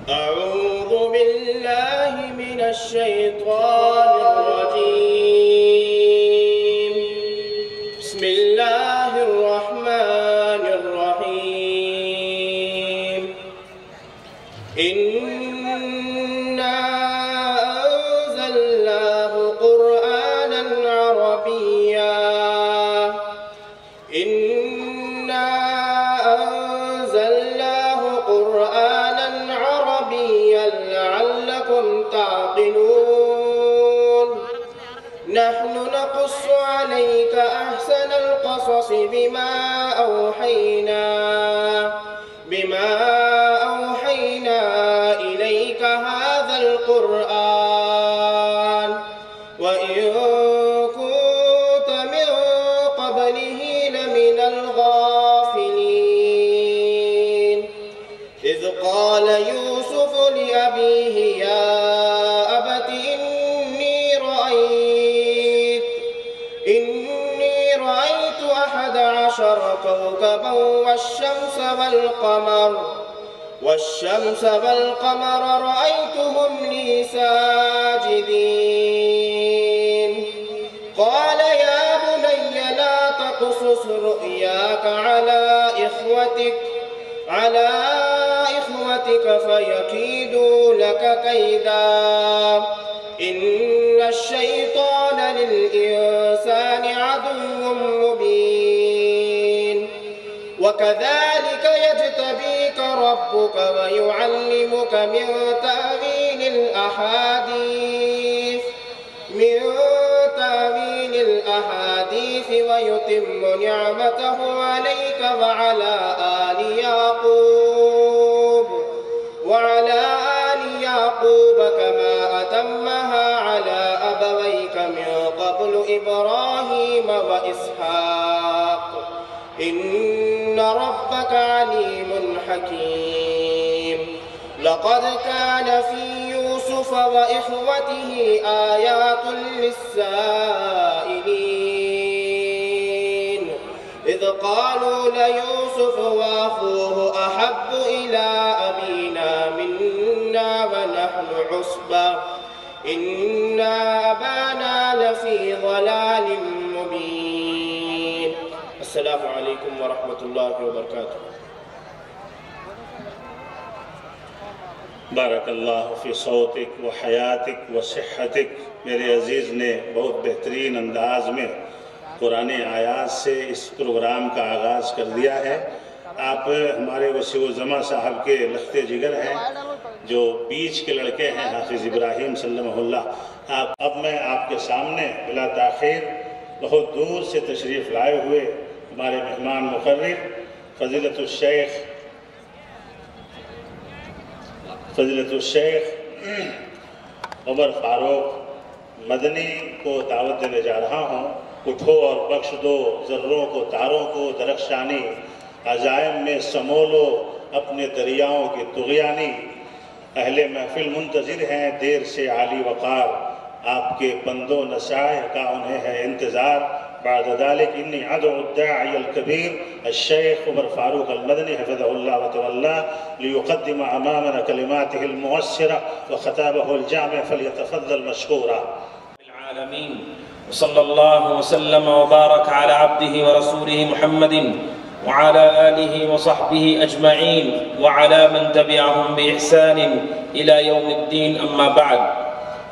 أعوذ بالله من الشيطان الرجيم. بسم الله الرحمن الرحيم. إنا أنزلناه قرآنا عربيا. إنا أنزلناه قرآنا عربيا لعلكم تعقلون. نحن نقص عليك أحسن القصص بما أوحينا إليك هذا القرآن وإن كنت من قبله لمن الغافلين. إذ قال يوسف لأبيه يا أبت إني رأيت 11 كوكبا والشمس والقمر رأيتهم لي ساجدين. قال يا بني لا تقصص رؤياك على إخوتك فيكيدوا لك كيدا. إن الشيطان للإنسان عدو مبين. وكذلك يجتبيك ربك ويعلمك من تأويل الأحاديث ويتم نعمته عليك وعلى آل يعقوب كما أتمها على أبويك من قبل إبراهيم وإسحاق. إن ربك عليم حكيم. لقد كان في يوسف وإخوته آيات للسائلين إذ قالوا ليوسف وأخوه أحب إلى أبينا منا ونحن عصبة إن أبانا لفي ضلال مبين. السلام علیکم ورحمۃ اللہ وبرکاتہ. بارک اللہ فی صوتک و حیاتک و صحتک. میرے عزیز نے بہت بہترین انداز میں قرآن آیات سے اس پروگرام کا آغاز کر دیا ہے. آپ ہمارے وسیع الزماں صاحب کے لخت جگر ہیں جو بیچ کے لڑکے ہیں حافظ ابراہیم سلمہ اللہ. اب میں آپ کے سامنے بلا تاخیر بہت دور سے تشریف لائے ہوئے ہمارے مہمان مقرر فضیلت الشیخ عمر فاروق مدنی کو دعوت دینے جا رہا ہوں. اٹھو اور بخش دو ذروں کو تاروں کو درخشانی، عزائم میں سمولو اپنے دریاؤں کی طغیانی. اہل محفل منتظر ہیں دیر سے عالی وقار، آپ کے بندوں نصائح کا انہیں ہے انتظار. بعد ذلك انی ادعو الداعی الکبیر الشیخ عمر فاروق المدنی حفظہ اللہ وتولہ لیقدم امامنا کلماته المؤثرة وخطابه الجامع فلیتفضل مشکورا. العالمین وصلی اللہ وسلم وبارک على عبده ورسوله محمد وعلى آله وصحبه أجمعين وعلى من تبعهم بإحسان إلى يوم الدين. أما بعد.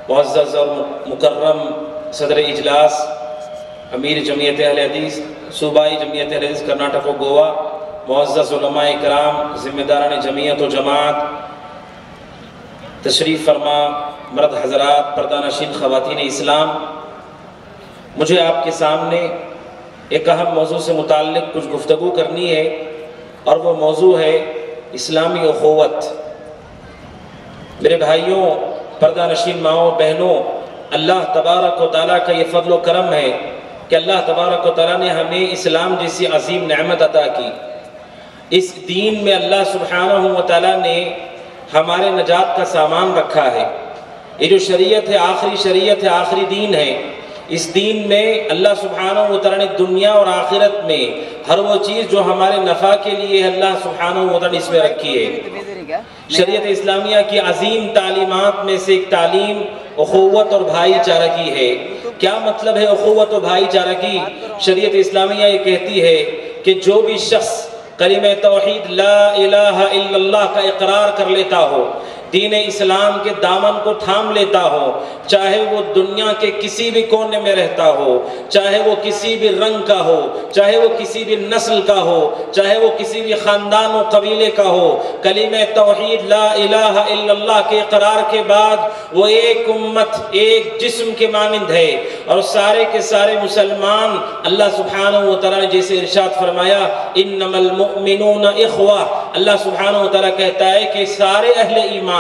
معزز اور مکرم صدر اجلاس امیر جمعیت اہل حدیث صوبائی جمعیت اہل حدیث کرناٹک و گوا، معزز علماء اکرام، ذمہ داران جمعیت و جماعت، تشریف فرما مرد حضرات، پردہ نشین خواتین اسلام، مجھے آپ کے سامنے ایک اہم موضوع سے متعلق کچھ گفتگو کرنی ہے اور وہ موضوع ہے اسلامی اخوت. میرے بھائیوں، پردہ نشین ماؤں بہنوں، اللہ تبارک و تعالیٰ کا یہ فضل و کرم ہے کہ اللہ تبارک و تعالیٰ نے ہمیں اسلام جیسی عظیم نعمت عطا کی. اس دین میں اللہ سبحانہ و تعالیٰ نے ہمارے نجات کا سامان رکھا ہے. یہ جو شریعت ہے، آخری دین ہے. اس دین میں اللہ سبحانہ و تعالیٰ نے دنیا اور آخرت میں ہر وہ چیز جو ہمارے نفع کے لیے اللہ سبحانہ و تعالیٰ نے اس میں رکھی ہے. شریعت اسلامیہ کی عظیم تعلیمات میں سے ایک تعلیم اخوت اور بھائی چارہ کی ہے۔ کیا مطلب ہے اخوت و بھائی چارہ کی؟ شریعت اسلامیہ یہ کہتی ہے کہ جو بھی شخص کلمہ توحید لا الہ الا اللہ کا اقرار کر لیتا ہو، دین اسلام کے دامن کو تھام لیتا ہو، چاہے وہ دنیا کے کسی بھی کونے میں رہتا ہو، چاہے وہ کسی بھی رنگ کا ہو، چاہے وہ کسی بھی نسل کا ہو، چاہے وہ کسی بھی خاندان و قبیلے کا ہو، کلمہ توحید لا الہ الا اللہ کے اقرار کے بعد وہ ایک امت، ایک جسم کے مانند ہے، اور سارے کے سارے مسلمان اللہ سبحانہ و تعالیٰ نے جیسے ارشاد فرمایا انما المؤمنون اخوہ، اللہ سبحانہ و تعالیٰ کہتا ہے کہ سارے اہل ایمان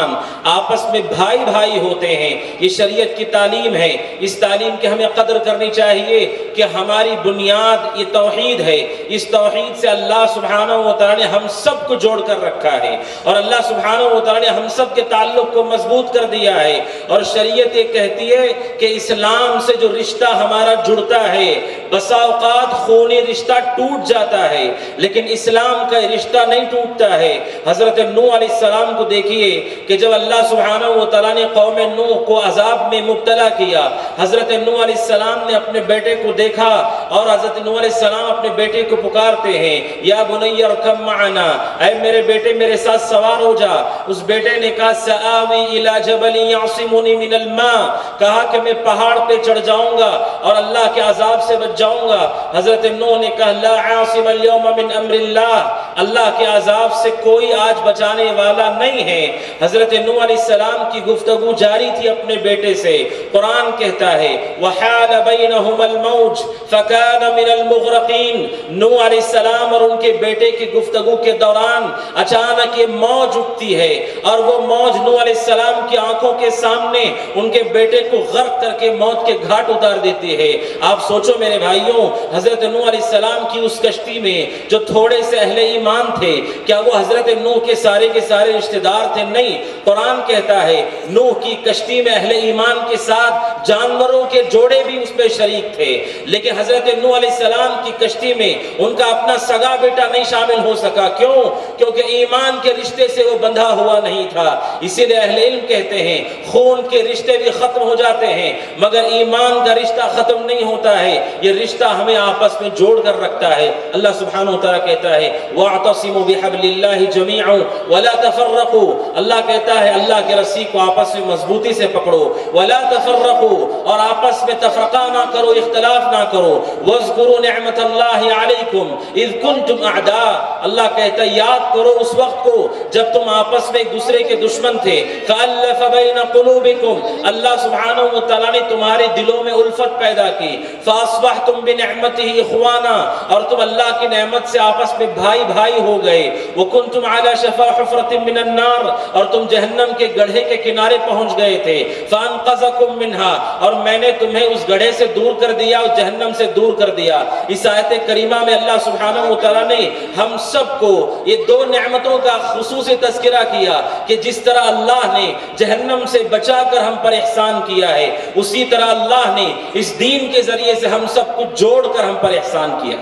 آپس میں بھائی بھائی ہوتے ہیں۔ یہ شریعت کی تعلیم ہے، اس تعلیم کی ہمیں قدر کرنی چاہیے کہ ہماری بنیاد یہ توحید ہے، اس توحید سے اللہ سبحانہ و تعالیٰ نے ہم سب کو جوڑ کر رکھا ہے، اور اللہ سبحانہ و تعالیٰ نے ہم سب کے تعلق کو مضبوط کر دیا ہے، اور شریعت یہ کہتی ہے کہ اسلام سے جو رشتہ ہمارا جڑتا ہے، بسا اوقات خونی رشتہ ٹوٹ جاتا ہے لیکن اسلام کا رشتہ نہیں ٹوٹتا ہے۔ حضرت نوح علیہ السلام کو دیکھیے کہ جب اللہ سبحانہ و تعالیٰ نے قوم نوح کو عذاب میں مبتلا کیا، حضرت نوح علیہ السلام نے اپنے بیٹے کو دیکھا، اور حضرت نوح علیہ السلام اپنے بیٹے کو پکارتے ہیں یا بنی ارکب معنا، اے میرے بیٹے میرے ساتھ سوار ہو جا۔ اس بیٹے نے کہا سآوی الی جبل یعصمنی من الماء، کہا کہ میں پہاڑ پہ چڑھ جاؤں گا اور اللہ کے عذاب سے بچ جاؤں گا۔ حضرت نوح نے کہا لا عاصم اليوم من امر اللہ، اللہ کے عذاب سے کوئی آج بچانے والا نہیں ہے۔ حضرت نوح علیہ السلام کی گفتگو جاری تھی اپنے بیٹے سے، قرآن کہتا ہے وحال بینہم الموج فکان من المغرقین، نوح علیہ السلام اور ان کے بیٹے کی گفتگو کے دوران اچانک یہ موج اٹھتی ہے، اور وہ موج نوح علیہ السلام کی آنکھوں کے سامنے ان کے بیٹے کو غرق کر کے موت کے گھاٹ اتار دیتی ہے۔ آپ سوچو میرے بھائیوں، حضرت نوح علیہ السلام کی اس کشتی میں جو تھوڑے سے اہل ایمان تھے، کیا وہ حضرت نوح کے سارے رشتہ دار تھے؟ نہیں، قرآن کہتا ہے نوح کی کشتی میں اہل ایمان کے ساتھ جانوروں کے جوڑے بھی اس پہ شریک تھے، لیکن حضرت نوح علیہ السلام کی کشتی میں ان کا اپنا سگا بیٹا نہیں شامل ہو سکا۔ کیوں؟ کیونکہ ایمان کے رشتے سے وہ بندھا ہوا نہیں تھا۔ اسی لیے اہل علم کہتے ہیں خون کے رشتے بھی ختم ہو جاتے ہیں مگر ایمان کا رشتہ ختم نہیں ہوتا ہے، یہ رشتہ ہمیں آپس میں جوڑ کر رکھتا ہے۔ اللہ سبحانہ وتعالیٰ کہتا ہے وَاعْتَصِمُوا بِحَبْلِ اللَّهِ جَمِيعًا وَلَا تَفَرَّقُوا، اللہ کہتا ہے اللہ کے رسی کو آپس میں مضبوطی سے پکڑو، وَلَا تَفَرَّقُوا، اور آپس میں تفرقہ نہ کرو، اختلاف نہ کرو، وَاذْكُرُوا نِعْمَةَ اللَّهِ عَلَيْكُمْ إِذْ كُنْتُمْ أَعْدَاءً، اللہ کہتا ہے یاد کرو اس وقت کو جب تم آپس میں ایک دوسرے کے دشمن تھے، فَأَلَّفَ بَيْنَ قُلُوبِكُمْ، اللہ سبحانہ وتعالیٰ نے تمہارے دلوں میں الفت پیدا کی، فَأَصْبَحْتُمْ بِنِعْمَتِهِ إِخْوَانًا، اور تم اللہ کی نعمت سے آپس میں بھائی بھائی ہو گئے، وَكُنْتُمْ عَلَى شَفَا حُفْرَةٍ مِّنَ النَّارِ، اور تم جہنم کے گڑھے کے کنارے پہنچ گئے تھے، فَأَنْقَذَكُمْ مِنْهَا، اور میں نے تمہیں اس گڑھے سے دور کر دیا، اس جہنم سے دور کر دیا۔ اس آیت کریمہ میں اللہ سبحانہ وتعالیٰ نے ہم سب کو یہ دو نعمتوں کا خصوصی تذکرہ کیا کہ جس طرح اللہ نے جہنم سے بچا کر ہم پر احسان کیا ہے، اسی طرح اللہ نے اس دین کے ذریعے سے ہم سب کو جوڑ کر ہم پر احسان کیا۔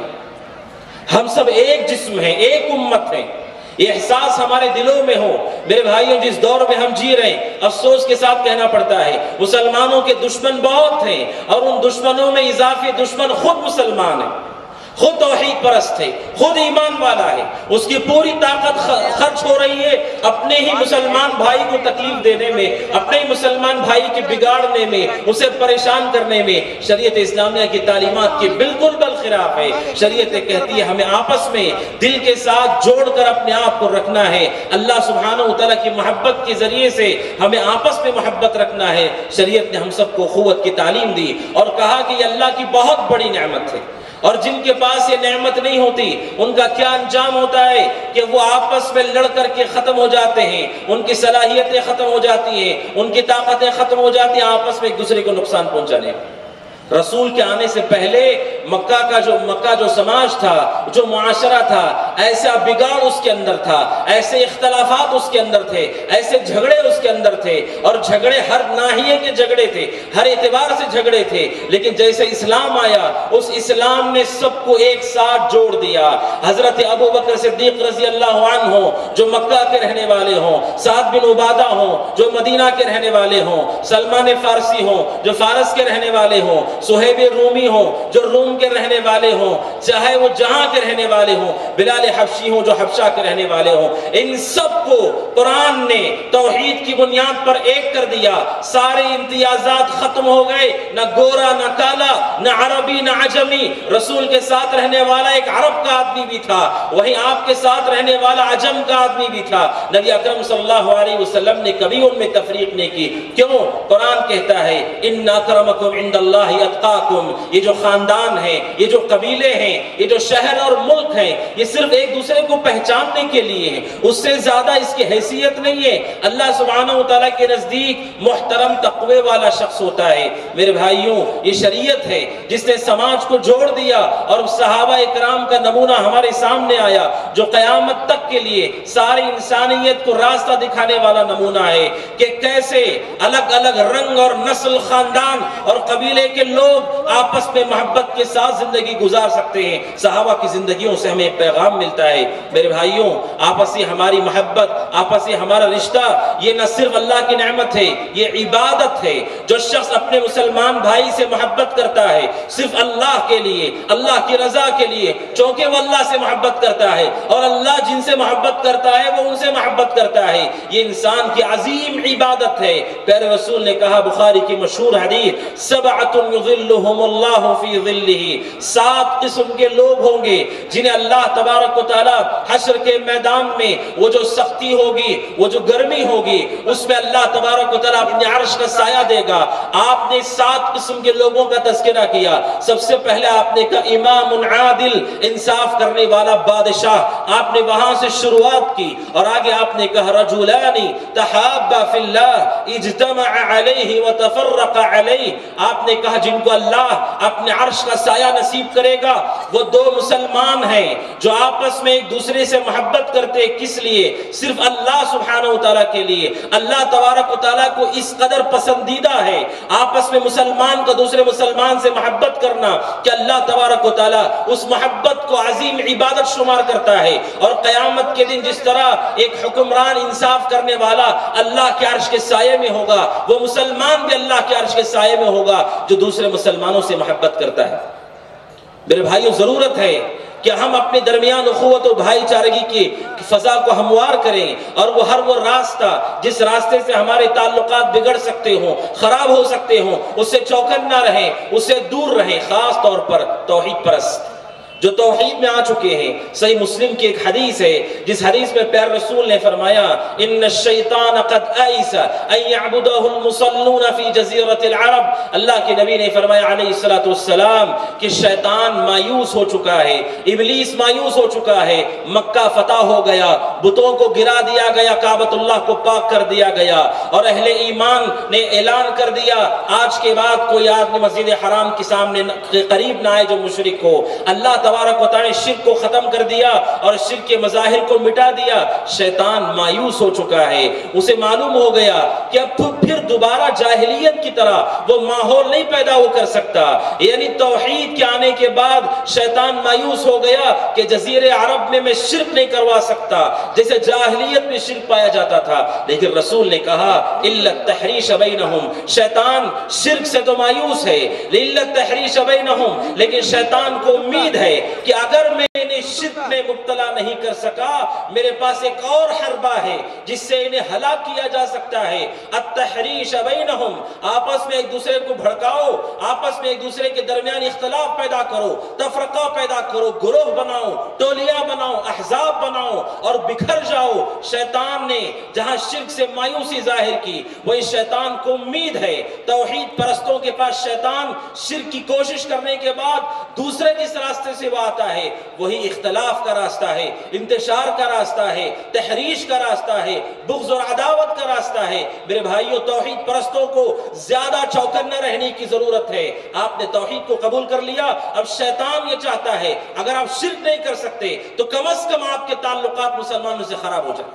ہم سب ایک جسم ہیں، ایک امت ہیں، یہ احساس ہمارے دلوں میں ہو۔ میرے بھائیوں، جس دور میں ہم جی رہے ہیں افسوس کے ساتھ کہنا پڑتا ہے مسلمانوں کے دشمن بہت ہیں، اور ان دشمنوں میں اضافی دشمن خود مسلمان ہیں، خود توحید پرست ہے، خود ایمان والا ہے، اس کی پوری طاقت خرچ ہو رہی ہے اپنے ہی مسلمان بھائی کو تکلیف دینے میں، اپنے ہی مسلمان بھائی کے بگاڑنے میں، اسے پریشان کرنے میں۔ شریعت اسلامیہ کی تعلیمات کی بالکل بالخلاف ہے۔ شریعت کہتی ہے ہمیں آپس میں دل کے ساتھ جوڑ کر اپنے آپ کو رکھنا ہے، اللہ سبحانہ وتعالیٰ کی محبت کے ذریعے سے ہمیں آپس میں محبت رکھنا ہے۔ شریعت نے ہم سب کو اخوت کی تعلیم دی اور کہا کہ یہ اللہ کی بہت بڑی نعمت ہے، اور جن کے پاس یہ نعمت نہیں ہوتی ان کا کیا انجام ہوتا ہے کہ وہ آپس میں لڑ کر کے ختم ہو جاتے ہیں، ان کی صلاحیتیں ختم ہو جاتی ہیں، ان کی طاقتیں ختم ہو جاتی ہیں، آپس میں ایک دوسرے کو نقصان پہنچانے۔ رسول کے آنے سے پہلے مکہ جو سماج تھا، جو معاشرہ تھا، ایسا بگاڑ اس کے اندر تھا، ایسے اختلافات اس کے اندر تھے، ایسے جھگڑے اس کے اندر تھے، اور جھگڑے ہر ناحیے کے جھگڑے تھے، ہر اعتبار سے جھگڑے تھے، لیکن جیسے اسلام آیا اس اسلام نے سب کو ایک ساتھ جوڑ دیا۔ حضرت ابو بکر صدیق رضی اللہ عنہ ہوں جو مکہ کے رہنے والے ہوں، سعد بن عبادہ ہوں جو مدینہ کے رہنے والے ہوں، سلمان فارسی ہوں جو فارس کے رہنے والے ہوں، صہیب رومی ہوں جو روم کے رہنے والے ہوں، چاہے وہ جہاں کے رہنے والے ہوں، بلال حبشی ہوں جو حبشہ کے رہنے والے ہوں، ان سب کو قرآن نے توحید کی بنیاد پر ایک کر دیا۔ سارے امتیازات ختم ہو گئے، نہ گورا نہ کالا، نہ عربی نہ عجمی۔ رسول کے ساتھ رہنے والا ایک عرب کا آدمی بھی تھا، وہیں آپ کے ساتھ رہنے والا عجم کا آدمی بھی تھا۔ نبی اکرم صلی اللہ علیہ وسلم نے کبھی ان میں تفریق نہیں کی۔ کیوں؟ قرآن کہتا ہے ان اکرمکم عند اللہ اتقاکم۔ یہ جو خاندان ہیں، یہ جو قبیلے ہیں، یہ جو شہر اور ملک ہیں، یہ صرف ایک دوسرے کو پہچاننے کے لیے ہیں، اس سے زیادہ اس کی حیثیت نہیں ہے۔ اللہ سبحانہ وتعالیٰ کے نزدیک محترم تقوی والا شخص ہوتا ہے۔ میرے بھائیوں، یہ شریعت ہے جس نے سماج کو جوڑ دیا، اور صحابہ اکرام کا نمونہ ہمارے سامنے آیا جو قیامت تک کے لیے ساری انسانیت کو راستہ دکھانے والا نمونہ ہے کہ کیسے الگ الگ رنگ اور نسل، خاندان اور قبیلے کے لوگ آپس میں محبت کے ساتھ زندگی گزار سکتے ہیں۔ صحابہ کی زندگیوں سے ہمیں ایک پیغام ملتا ہے۔ میرے بھائیوں، آپسی ہماری محبت، آپسی ہمارا رشتہ، یہ نہ صرف اللہ کی نعمت ہے، یہ عبادت ہے۔ جو شخص اپنے مسلمان بھائی سے محبت کرتا ہے صرف اللہ کے لیے، اللہ کی رضا کے لیے، چونکہ وہ اللہ سے محبت کرتا ہے اور اللہ جن سے محبت کرتا ہے وہ ان سے محبت کرتا ہے، یہ انسان کی عظیم عبادت ہے۔ پیارے رسول نے کہا، بخاری کی مشہور حدیث، سبعۃ یظلھم اللہ فی ظلہ، 7 قسم کے لوگ ہوں گے جنہیں اللہ تبارک و تعالی حشر کے میدان میں وہ جو سختی ہوگی، وہ جو گرمی ہوگی، اس میں اللہ تبارک و تعالی اپنے عرش کا سایہ دے گا۔ آپ نے 7 قسم کے لوگوں کا تذکرہ کیا۔ سب سے پہلے آپ نے کہا امام عادل، انصاف کرنے والا بادشاہ، آپ نے وہاں سے شروعات کی، اور آگے آپ نے کہا رجلان تحابا فی اللہ اجتمع علیہ وتفرق علیہ، آپ نے کہا جن کو اللہ اپنے عرش کا سایہ نصیب کرے گا وہ 2 مسلمان ہیں جو آپس میں ایک دوسرے سے محبت کرتے، کس لیے؟ صرف اللہ سبحانہ وتعالیٰ کے لیے۔ اللہ تبارک و تعالیٰ کو اس قدر پسندیدہ ہے آپس میں مسلمان کا دوسرے مسلمان سے محبت کرنا کہ اللہ تبارک و تعالیٰ اس محبت کو عظیم عبادت شمار کرتا ہے، اور قیامت کے دن جس طرح ایک حکمران انصاف کرنے والا اللہ کے عرش کے سائے میں ہوگا، وہ مسلمان بھی اللہ کے عرش کے سائے میں ہوگا جو دوسرے مسلمانوں سے محبت کرتا ہے۔ میرے بھائیوں، ضرورت ہے کہ ہم اپنے درمیان اخوت و بھائی چارگی کی فضا کو ہموار کریں، اور وہ ہر وہ راستہ جس راستے سے ہمارے تعلقات بگڑ سکتے ہوں، خراب ہو سکتے ہوں، اس سے چوکن نہ رہیں، اس سے دور رہیں۔ خاص طور پر توحید پرست جو توحید میں آ چکے ہیں۔ صحیح مسلم کی ایک حدیث ہے جس حدیث میں پیارے رسول نے فرمایا ان الشیطان قد آئس ان یعبدہ المصلون فی جزیرۃ العرب، اللہ کے نبی نے فرمایا علیہ السلام کہ شیطان مایوس ہو چکا ہے، ابلیس مایوس ہو چکا ہے، مکہ فتح ہو گیا، بتوں کو گرا دیا گیا، کعبۃ اللہ کو پاک کر دیا گیا، اور اہل ایمان نے اعلان کر دیا آج کے بعد کوئی آدمی مسجد حرام کے سامنے قریب نہ آئے جو مشرک ہو۔ اللہ تبارک و تعالی شرک کو ختم کر دیا اور شرک کے مظاہر کو مٹا دیا۔ شیطان مایوس ہو چکا ہے، اسے معلوم ہو گیا کہ اب پھر دوبارہ جاہلیت کی طرح وہ ماحول نہیں پیدا ہو کر سکتا، یعنی توحید کے آنے کے بعد شیطان مایوس ہو گیا کہ جزیرے عرب میں شرک نہیں کروا سکتا جیسے جاہلیت میں شرک پایا جاتا تھا۔ لیکن رسول نے کہا الا التحریش بینہم، شیطان شرک سے تو مایوس ہے، الا التحریش بینہم، لیکن شیطان کو امید ہے کہ اگر میں انہیں شرک میں مبتلا نہیں کر سکا، میرے پاس ایک اور حربہ ہے جس سے انہیں ہلاک کیا جا سکتا ہے۔ التحریش بینہم، آپس میں ایک دوسرے کو بھڑکاؤ، آپس میں ایک دوسرے کے درمیان اختلاف پیدا کرو، تفرقہ پیدا کرو، گروہ بناؤ، ٹولیاں بناؤ، احزاب بناؤ اور بکھر جاؤ۔ شیطان نے جہاں شرک سے مایوسی ظاہر کی، وہی شیطان کو امید ہے توحید پرستوں کے پاس شیطان شرک کی کوشش کرنے کے بعد دوسرے جس راستے سے وہ آتا ہے وہی اختلاف اختلاف کا راستہ ہے، انتشار کا راستہ ہے، تحریش کا راستہ ہے، بغض اور عداوت کا راستہ ہے۔ میرے بھائیوں، توحید پرستوں کو زیادہ چوکنا رہنے کی ضرورت ہے۔ آپ نے توحید کو قبول کر لیا، اب شیطان یہ چاہتا ہے اگر آپ شرک نہیں کر سکتے تو کم از کم آپ کے تعلقات مسلمانوں سے خراب ہو جائیں،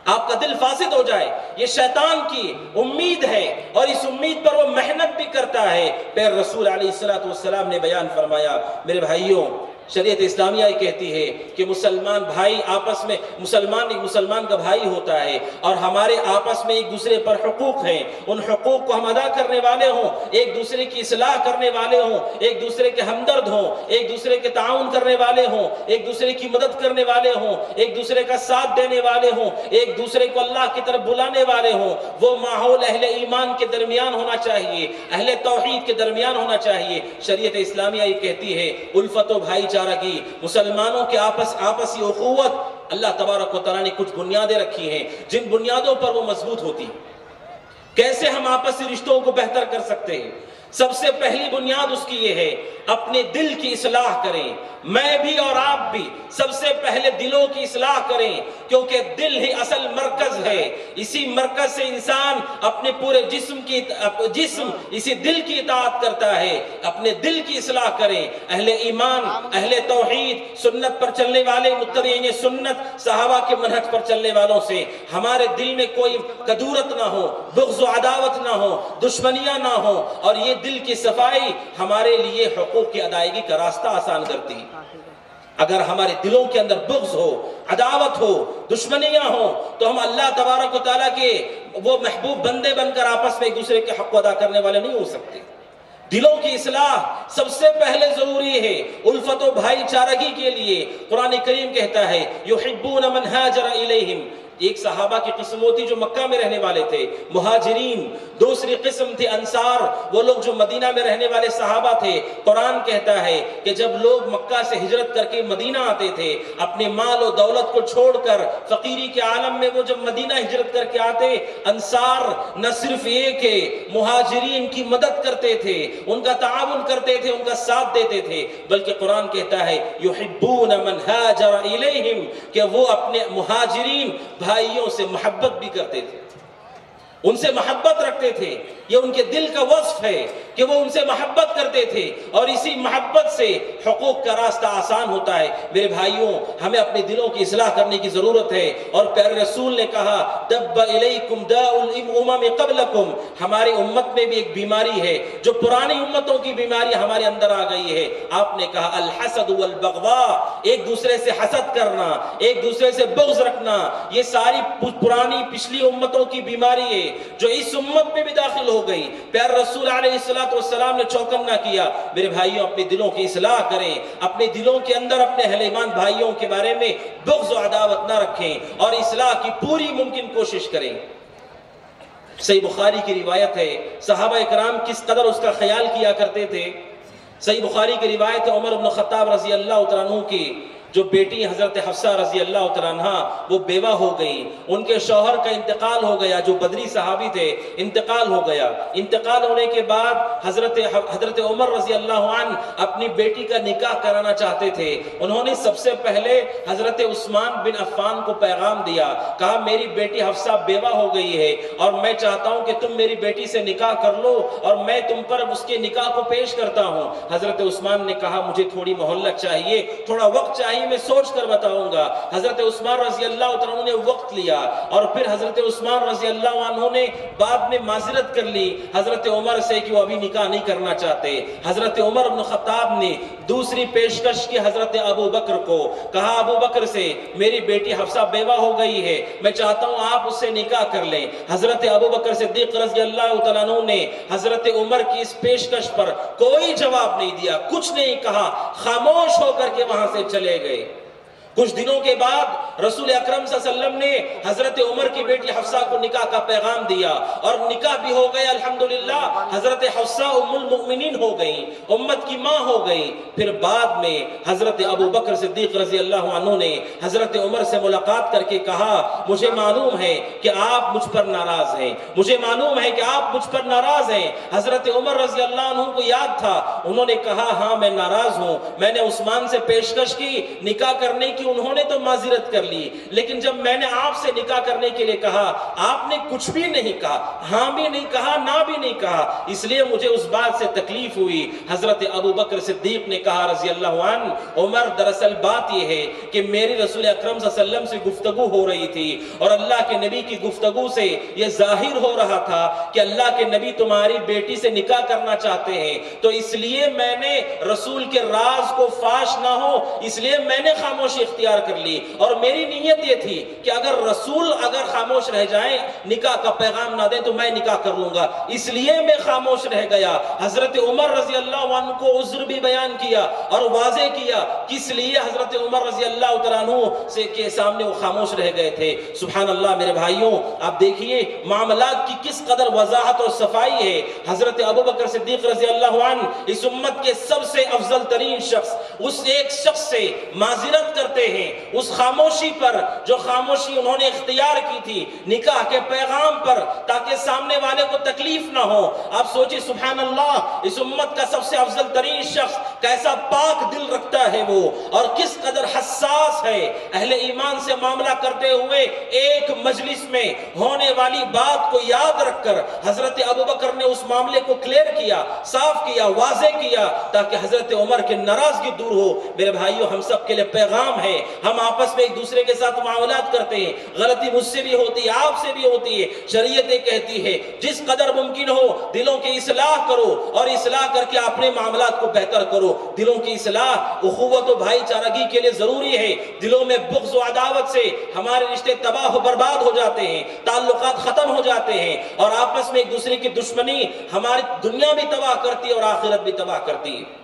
آپ کا دل فاسد ہو جائے۔ یہ شیطان کی امید ہے اور اس امید پر وہ محنت بھی کرتا ہے۔ پھر رسول علیہ السلام نے بیان فرمایا، میرے بھائیوں، شریعت اسلامیہ یہ کہتی ہے کہ مسلمان بھائی آپس میں، مسلمان کا بھائی ہوتا ہے اور ہمارے آپس میں ایک دوسرے پر حقوق ہیں، ان حقوق کو ہم ادا کرنے والے ہوں، ایک دوسرے کی اصلاح کرنے والے ہوں، ایک دوسرے کے ہمدرد ہوں، ایک دوسرے کے تعاون کرنے والے ہوں، ایک دوسرے کی مدد کرنے والے ہوں، ایک دوسرے کا ساتھ دینے والے ہوں، ایک دوسرے کو اللہ کی طرف بلانے والے ہوں۔ وہ ماحول اہل ایمان کے درمیان ہونا چاہیے، اہل توحید کے درمیان ہونا چاہیے۔ شریعت اسلامیہ یہ کہتی ہے الفت و بھائی چارگی، مسلمانوں کے آپسی اخوت، اللہ تبارک و تعالیٰ نے کچھ بنیادیں رکھی ہیں جن بنیادوں پر وہ مضبوط ہوتی ہیں۔ کیسے ہم آپسی رشتوں کو بہتر کر سکتے ہیں؟ سب سے پہلی بنیاد اس کی یہ ہے اپنے دل کی اصلاح کریں۔ میں بھی اور آپ بھی سب سے پہلے دلوں کی اصلاح کریں، کیونکہ دل ہی اصل مرکز ہے۔ اسی مرکز سے انسان اپنے پورے جسم اسی دل کی اطاعت کرتا ہے۔ اپنے دل کی اصلاح کریں۔ اہل ایمان، اہل توحید، سنت پر چلنے والے، متبعین سنت، صحابہ کے منہج پر چلنے والوں سے ہمارے دل میں کوئی کدورت نہ ہو، بغض و عداوت نہ ہو، دشمنیاں نہ ہو، اور یہ دل کی صفائی ہمارے لیے حقوق کی ادائیگی کا راستہ آسان کرتی ہے۔ اگر ہمارے دلوں کے اندر بغض ہو، عداوت ہو، دشمنیاں ہو، تو ہم اللہ تبارک و تعالیٰ کے وہ محبوب بندے بن کر آپس میں ایک دوسرے کے حق ادا کرنے والے نہیں ہو سکتے۔ دلوں کی اصلاح سب سے پہلے ضروری ہے الفت و بھائی چارگی کے لیے۔ قرآن کریم کہتا ہے یحبون من ہاجر الیہم۔ ایک صحابہ کی قسم ہوتی جو مکہ میں رہنے والے تھے، مہاجرین، دوسری قسم تھے انصار، وہ لوگ جو مدینہ میں رہنے والے صحابہ تھے۔ قرآن کہتا ہے کہ جب لوگ مکہ سے ہجرت کر کے مدینہ آتے تھے، اپنے مال و دولت کو چھوڑ کر فقیری کے عالم میں وہ جب مدینہ ہجرت کر کے آتے، انصار نہ صرف یہ کہ مہاجرین کی مدد کرتے تھے، ان کا تعاون کرتے تھے، ان کا ساتھ دیتے تھے، بلکہ قرآن کہتا ہے یحبون من ہاجر الیہم، کہ وہ اپنے مہاجرین بھائیوں سے محبت بھی کرتے تھے، ان سے محبت رکھتے تھے۔ یہ ان کے دل کا وصف ہے کہ وہ ان سے محبت کرتے تھے، اور اسی محبت سے حقوق کا راستہ آسان ہوتا ہے۔ میرے بھائیوں، ہمیں اپنے دلوں کی اصلاح کرنے کی ضرورت ہے، اور پیارے رسول نے کہا دب الیکم داء الامم قبلکم، ہماری امت میں بھی ایک بیماری ہے جو پرانی امتوں کی بیماری ہمارے اندر آ گئی ہے۔ آپ نے کہا الحسد والبغضاء، ایک دوسرے سے حسد کرنا، ایک دوسرے سے بغض رکھنا، یہ ساری پرانی پچھلی امتوں کی بیماری ہے جو اس امت میں بھی داخل ہو گئی۔ پیارے رسول علیہ السلام نے چوکنا کیا، میرے بھائیوں اپنے دلوں کی اصلاح کریں، اپنے دلوں کے اندر اپنے اہل ایمان بھائیوں کے بارے میں بغض و عداوت نہ رکھیں، اور اصلاح کی پوری ممکن کوشش کریں۔ صحیح بخاری کی روایت ہے صحابہ اکرام کس قدر اس کا خیال کیا کرتے تھے۔ صحیح بخاری کی روایت ہے عمر بن خطاب رضی اللہ تعالیٰ عنہ کی جو بیٹی حضرت حفصہ رضی اللہ تعالیٰ عنہ وہ بیوہ ہو گئی، ان کے شوہر کا انتقال ہو گیا، جو بدری صحابی تھے، انتقال ہو گیا۔ انتقال ہونے کے بعد حضرت عمر رضی اللہ عنہ اپنی بیٹی کا نکاح کرانا چاہتے تھے۔ انہوں نے سب سے پہلے حضرت عثمان بن عفان کو پیغام دیا، کہا میری بیٹی حفصہ بیوہ ہو گئی ہے اور میں چاہتا ہوں کہ تم میری بیٹی سے نکاح کر لو اور میں تم پر اس کے نکاح کو پیش کرتا ہوں۔ حضرت عثمان نے کہا مجھے تھوڑی مہلت چاہیے، تھوڑا وقت چاہیے، میں سوچ کر بتاؤں گا۔ حضرت عثمان رضی اللہ عنہ نے وقت لیا، اور پھر حضرت عثمان رضی اللہ عنہ نے بعد میں معذرت کر لی حضرت عمر سے کہ وہ ابھی نکاح نہیں کرنا چاہتے۔ حضرت عمر بن خطاب نے دوسری پیشکش کی حضرت ابو بکر کو، کہا ابو بکر سے میری بیٹی حفصہ بیوہ ہو گئی ہے، میں چاہتا ہوں آپ اس سے نکاح کر لیں۔ حضرت ابو بکر صدیق رضی اللہ تعالیٰ عنہ نے حضرت عمر کی اس پیشکش پر کوئی جواب نہیں دیا، کچھ نہیں کہا، خاموش ہو کر کے وہاں سے چلے گئے۔ کچھ دنوں کے بعد رسول اکرم صلی اللہ علیہ وسلم نے حضرت عمر کی بیٹی حفصہ کو نکاح کا پیغام دیا اور نکاح بھی ہو گیا الحمدللہ. حضرت حفصہ ام المؤمنین ہو گئی, امت کی ماں ہو گئی. پھر بعد میں حضرت ابو بکر صدیق رضی اللہ عنہ نے حضرت عمر سے ملاقات کر کے کہا مجھے معلوم ہے کہ آپ مجھ پر ناراض ہیں, مجھے معلوم ہے کہ آپ مجھ پر ناراض ہیں. حضرت عمر رضی اللہ عنہ کو یاد تھا, انہوں نے کہا ہاں میں ناراض ہوں, میں نے عثمان سے پیشکش کی نکاح کرنے کی, انہوں نے تو معذرت کر لی, لیکن جب میں نے آپ سے نکاح کرنے کے لیے کہا آپ نے کچھ بھی نہیں کہا, ہاں بھی نہیں کہا نہ بھی نہیں کہا, اس لیے مجھے اس بات سے تکلیف ہوئی. حضرت ابو بکر صدیق نے کہا رضی اللہ عنہ عمر دراصل بات یہ ہے کہ میری رسول اکرم صلی اللہ علیہ وسلم سے گفتگو ہو رہی تھی اور اللہ کے نبی کی گفتگو سے یہ ظاہر ہو رہا تھا کہ اللہ کے نبی تمہاری بیٹی سے نکاح کرنا چاہتے ہیں, تو اس لیے میں نے رسول کے راز کو فاش نہ ہو اس لیے میں نے خاموشی اختیار کر لی, اور میری نیت یہ تھی کہ اگر رسول خاموش رہ جائیں نکاح کا پیغام نہ دیں تو میں نکاح کر لوں گا, اس لیے میں خاموش رہ گیا. حضرت عمر رضی اللہ عنہ کو عذر بھی بیان کیا اور واضح کیا کس لیے حضرت عمر رضی اللہ تعالیٰ عنہ سے کے سامنے وہ خاموش رہ گئے تھے. سبحان اللہ میرے بھائیوں, آپ دیکھیے معاملات کی کس قدر وضاحت اور صفائی ہے. حضرت ابو بکر صدیق رضی اللہ عنہ اس امت کے سب سے افضل ترین شخص, اس ایک شخص سے معذرت کرتے ہیں اس خاموشی پر جو خاموشی انہوں نے اختیار کی تھی نکاح کے پیغام پر, تاکہ سامنے والے کو تکلیف نہ ہو. آپ سوچیں سبحان اللہ, اس امت کا سب سے افضل ترین شخص کیسا پاک دل رکھتا ہے وہ, اور کس قدر حساس ہے. اہل ایمان سے معاملہ کرتے ہوئے ایک مجلس میں ہونے والی بات کو یاد رکھ کر حضرت ابو بکر نے اس معاملے کو کلیئر کیا, صاف کیا, واضح کیا, تاکہ حضرت عمر کے ناراضگی دور ہو. میرے بھائیوں ہم سب کے لیے پیغام ہے, ہم آپس میں ایک دوسرے کے ساتھ معاملات کرتے ہیں, غلطی مجھ سے بھی ہوتی ہے, آپ سے بھی ہوتی ہے. شریعت کہتی ہے جس قدر ممکن ہو دلوں کی اصلاح کرو اور اصلاح کر کے اپنے معاملات کو بہتر کرو. دلوں کی اصلاح اخوت و بھائی چارگی کے لیے ضروری ہے. دلوں میں بغض و عداوت سے ہمارے رشتے تباہ و برباد ہو جاتے ہیں, تعلقات ختم ہو جاتے ہیں, اور آپس میں ایک دوسرے کی دشمنی ہماری دنیا بھی تباہ کرتی ہے اور آخرت بھی تباہ کرتی ہے.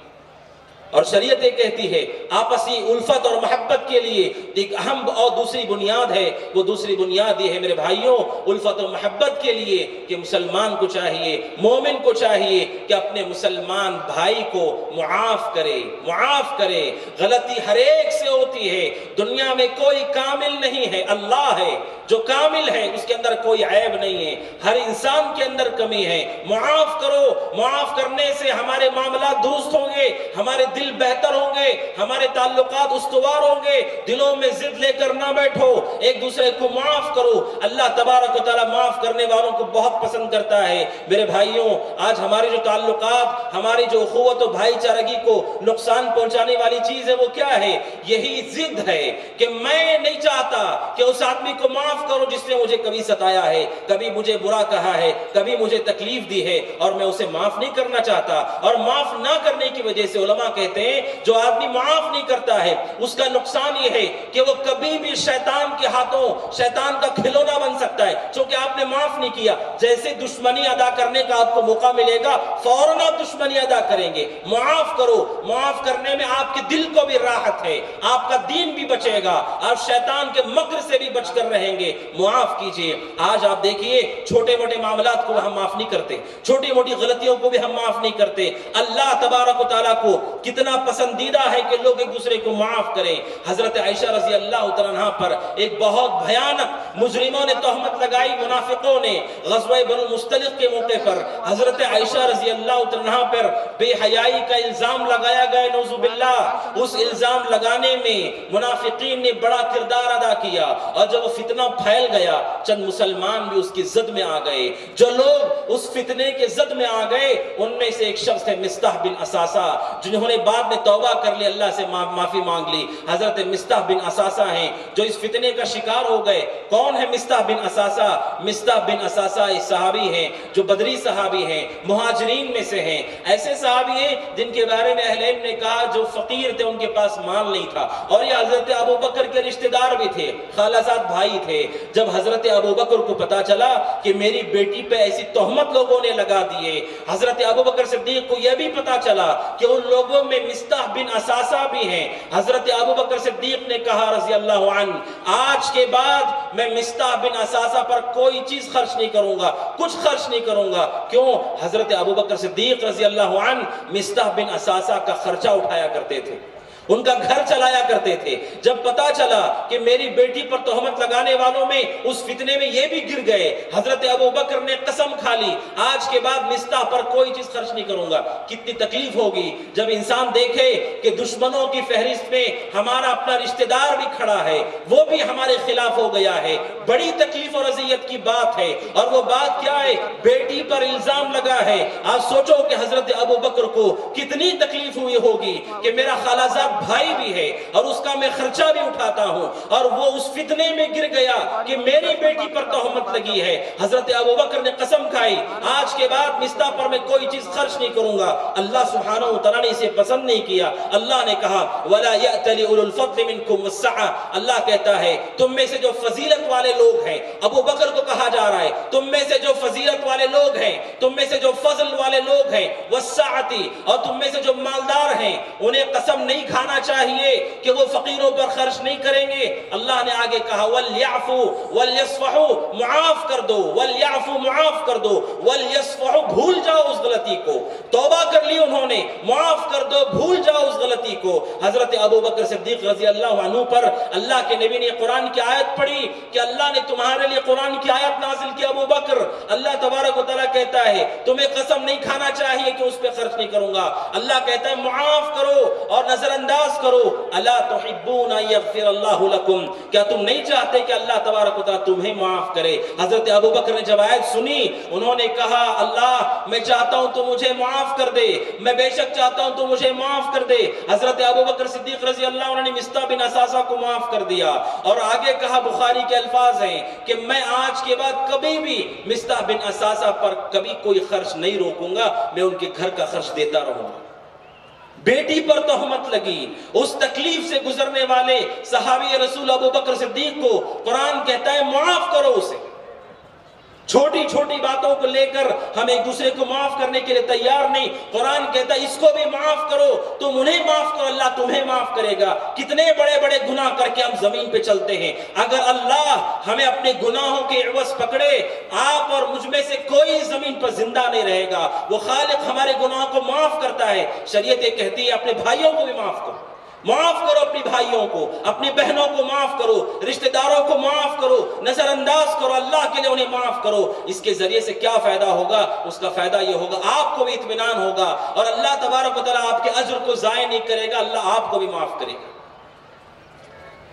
اور شریعت یہ کہتی ہے آپسی الفت اور محبت کے لیے ایک اہم اور دوسری بنیاد ہے, وہ دوسری بنیاد یہ ہے میرے بھائیوں الفت و محبت کے لیے کہ مسلمان کو چاہیے, مومن کو چاہیے کہ اپنے مسلمان بھائی کو معاف کرے. غلطی ہر ایک سے ہوتی ہے, دنیا میں کوئی کامل نہیں ہے, اللہ ہے جو کامل ہے, اس کے اندر کوئی عیب نہیں ہے, ہر انسان کے اندر کمی ہے. معاف کرو, معاف کرنے سے ہمارے معاملات درست ہوں گے, ہمارے دل بہتر ہوں گے, ہمارے تعلقات استوار ہوں گے. دلوں میں ضد لے کر نہ بیٹھو, ایک دوسرے کو معاف کرو. اللہ تبارک و تعالیٰ معاف کرنے والوں کو بہت پسند کرتا ہے. میرے بھائیوں آج ہمارے جو تعلقات, ہماری جو اخوت و بھائی چارگی کو نقصان پہنچانے والی چیز ہے وہ کیا ہے؟ یہی ضد ہے کہ میں نہیں چاہتا کہ اس آدمی کو معاف کرو جس نے مجھے کبھی ستایا ہے, کبھی مجھے برا کہا ہے, کبھی مجھے تکلیف دی ہے, اور میں اسے معاف نہیں کرنا چاہتا. اور معاف نہ کرنے کی وجہ سے علماء کہتے ہیں جو آدمی معاف نہیں کرتا ہے اس کا نقصان یہ ہے کہ وہ کبھی بھی شیطان کے ہاتھوں شیطان کا کھلونا بن سکتا ہے. چونکہ آپ نے معاف نہیں کیا, جیسے دشمنی ادا کرنے کا آپ کو موقع ملے گا فوراً آپ دشمنی ادا کریں گے. معاف کرو, معاف کرنے میں آپ کے دل کو بھی راحت ہے, آپ کا دین بھی بچے گا, آپ شیطان کے مکر سے بھی بچ کر رہیں گے. معاف کیجئے. آج آپ دیکھیے چھوٹے موٹے معاملات کو ہم معاف نہیں کرتے, چھوٹی موٹی غلطیوں کو بھی ہم معاف نہیں کرتے. اللہ تبارک و تعالیٰ کو کتنا پسندیدہ ہے کہ لوگ ایک دوسرے کو معاف کریں. حضرت عائشہ رضی اللہ تعالیٰ عنہ پر ایک بہت بھیانک مجرموں نے تہمت لگائی, منافقوں نے غزوہ بنو المصطلق کے موقع پر حضرت عائشہ رضی اللہ تعالیٰ عنہ پر بے حیائی کا الزام لگایا گیا, نعوذ باللہ. اس الزام لگانے میں منافقین نے بڑا کردار ادا کیا, اور جب وہ فتنہ پھیل گیا چند مسلمان بھی اس کی زد میں آ گئے. جو لوگ اس فتنے کے زد میں آ گئے ان میں سے ایک شخص ہے مصطح بن اساسہ, جنہوں نے بعد میں توبہ کر لی, اللہ سے معافی مانگ لی. حضرت مصطح بن اساسہ ہیں جو اس فتنے کا شکار ہو گئے. کون کون ہے مستح بن اساسہ؟ مستح بن اساسہ ایک صحابی ہیں جو بدری صحابی ہیں، مہاجرین میں سے ہیں، ایسے صحابی ہیں جن کے بارے میں اہل علم نے کہا جو فقیر تھے، ان کے پاس مال نہیں تھا، اور یہ حضرت ابو بکر کے رشتہ دار بھی تھے، خالہ زاد بھائی تھے۔ جب حضرت ابو بکر کو پتا چلا کہ میری بیٹی پہ ایسی تہمت لوگوں نے لگا دیے، حضرت ابو بکر صدیق کو یہ بھی پتا چلا کہ ان لوگوں میں مستح بن اساسہ بھی ہیں، حضرت ابو بکر صدیق نے کہا رضی اللہ عنہ، آج کے بعد میں مستح بن اساسہ پر کوئی چیز خرچ نہیں کروں گا، کچھ خرچ نہیں کروں گا۔ کیوں؟ حضرت ابو بکر صدیق رضی اللہ عنہ مستح بن اساسہ کا خرچہ اٹھایا کرتے تھے، ان کا گھر چلایا کرتے تھے۔ جب پتا چلا کہ میری بیٹی پر تہمت لگانے والوں میں اس فتنے میں یہ بھی گر گئے، حضرت ابو بکر نے قسم کھا لی آج کے بعد مستح پر کوئی چیز خرچ نہیں کروں گا۔ کتنی تکلیف ہوگی جب انسان دیکھے کہ دشمنوں کی فہرست میں ہمارا اپنا رشتہ دار بھی کھڑا ہے، وہ بھی ہمارے خلاف ہو گیا ہے۔ بڑی تکلیف اور اذیت کی بات ہے، اور وہ بات کیا ہے؟ بیٹی پر الزام لگا ہے۔ آپ سوچو کہ حضرت ابو بکر کو کتنی تکلیف ہوئی ہوگی کہ میرا خالہ زاد بھائی بھی ہے اور اس کا میں خرچہ بھی اٹھاتا ہوں، اور وہ اس فتنے میں گر گیا کہ میری بیٹی پر تہمت لگی ہے۔ حضرت ابو بکر نے قسم کھائی آج کے بعد مستح پر میں کوئی چیز خرچ نہیں کروں گا۔ اللہ سبحانہ وتعالی نے اسے پسند نہیں کیا۔ اللہ نے کہا وَلَا يَأْتَلِ أُولُو الْفَضْلِ مِنْكُمْ وَالسَّعَةِ، اللہ کہتا ہے تم میں سے جو فضیلت والے لوگ ہیں، ابو بکر کو کہا جا رہا ہے تم میں سے جو فضیلت والے لوگ ہیں، تم میں سے جو فضل والے لوگ ہیں، وَالسَّعَةِ، اور تم میں سے جو مالدار ہیں، انہیں قسم نہیں کھانا چاہیے کہ وہ فقیروں پر خرچ نہیں کریں گے۔ اللہ نے آگے کہا وَلْيَعْفُوا وَلْيَصْفَحُوا، معاف کر دو، وَلْيَعْفُوا، معاف کر دو، وَلْيَصْفَحُوا، بھول جاؤ اس غلطی کو۔ توبہ کر لی انہوں نے، معاف کر دو، بھول جاؤ اس غلطی کو۔ حضرت ابو بکر صدیق رضی اللہ عنہ پر اللہ کے نبی نے قرآن کی آیت پڑھی کہ اللہ نے تمہارے لیے قرآن کی آیت نازل کی ابو بکر، اللہ تبارک و تعالیٰ کہتا ہے تمہیں قسم نہیں کھانا چاہیے کہ اس پہ خرچ نہیں کروں گا۔ اللہ کہتا ہے معاف کرو اور نظر انداز کرو۔ الا تحبون ان یغفر اللہ لکم، کیا تم نہیں چاہتے کہ اللہ تبارک و تعالیٰ تمہیں معاف کرے؟ حضرت ابو بکر نے جب آیت سنی انہوں نے کہا اللہ میں چاہتا ہوں تو مجھے معاف کر دے، میں بے شک چاہتا ہوں تو مجھے معاف کر دے۔ حضرت ابو بکر صدیق رضی اللہ عنہ نے مستح بن اساسہ کو معاف کر دیا، اور آگے کہا بخاری کے الفاظ ہیں کہ میں آج کے بعد کبھی بھی مستح بن اساسہ پر کبھی کوئی خرچ نہیں روکوں گا، میں ان کے گھر کا خرچ دیتا رہوں گا۔ بیٹی پر تہمت لگی، اس تکلیف سے گزرنے والے صحابی رسول ابو بکر صدیق کو قرآن کہتا ہے معاف کرو اسے۔ چھوٹی چھوٹی باتوں کو لے کر ہم ایک دوسرے کو معاف کرنے کے لیے تیار نہیں۔ قرآن کہتا ہے اس کو بھی معاف کرو، تم انہیں معاف کرو، اللہ تمہیں معاف کرے گا۔ کتنے بڑے بڑے گناہ کر کے ہم زمین پہ چلتے ہیں، اگر اللہ ہمیں اپنے گناہوں کے عوض پکڑے، آپ اور مجھ میں سے کوئی زمین پر زندہ نہیں رہے گا۔ وہ خالق ہمارے گناہوں کو معاف کرتا ہے۔ شریعت یہ کہتی ہے اپنے بھائیوں کو بھی معاف کرو، معاف کرو اپنی بھائیوں کو، اپنی بہنوں کو معاف کرو، رشتہ داروں کو معاف کرو، نظر انداز کرو، اللہ کے لیے انہیں معاف کرو۔ اس کے ذریعے سے کیا فائدہ ہوگا؟ اس کا فائدہ یہ ہوگا آپ کو بھی اطمینان ہوگا، اور اللہ تبارک و تعالیٰ آپ کے اجر کو ضائع نہیں کرے گا، اللہ آپ کو بھی معاف کرے گا۔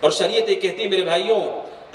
اور شریعت یہ کہتی ہے میرے بھائیوں،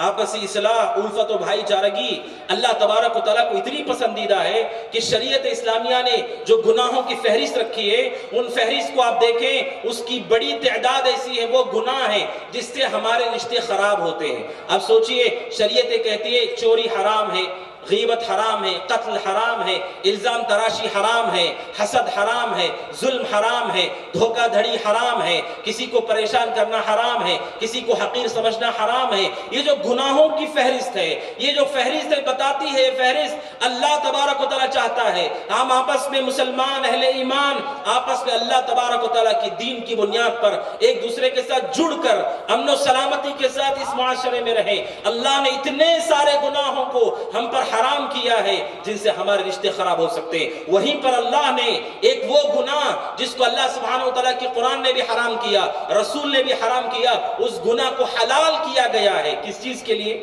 آپسی اصلاح، الفت و بھائی چارگی اللہ تبارک و تعالیٰ کو اتنی پسندیدہ ہے کہ شریعت اسلامیہ نے جو گناہوں کی فہرست رکھی ہے، ان فہرست کو آپ دیکھیں، اس کی بڑی تعداد ایسی ہے وہ گناہ ہیں جس سے ہمارے رشتے خراب ہوتے ہیں۔ اب سوچئے، شریعت کہتی ہے چوری حرام ہے، غیبت حرام ہے، قتل حرام ہے، الزام تراشی حرام ہے، حسد حرام ہے، ظلم حرام ہے، دھوکہ دھڑی حرام ہے، کسی کو پریشان کرنا حرام ہے، کسی کو حقیر سمجھنا حرام ہے۔ یہ جو گناہوں کی فہرست ہے، یہ جو فہرست بتاتی ہے، فہرست اللہ تبارک و تعالیٰ چاہتا ہے ہم آپس میں مسلمان اہل ایمان آپس میں اللہ تبارک و تعالیٰ کی دین کی بنیاد پر ایک دوسرے کے ساتھ جڑ کر امن و سلامتی کے ساتھ اس معاشرے میں رہیں۔ اللہ نے اتنے سارے گناہوں کو ہم پر حرام کیا ہے جن سے ہمارے رشتے خراب ہو سکتے ہیں۔ وہیں پر اللہ نے ایک وہ گناہ جس کو اللہ سبحانہ وتعالیٰ کی قرآن نے بھی حرام کیا، رسول نے بھی حرام کیا، اس گناہ کو حلال کیا گیا ہے۔ کس چیز کے لیے؟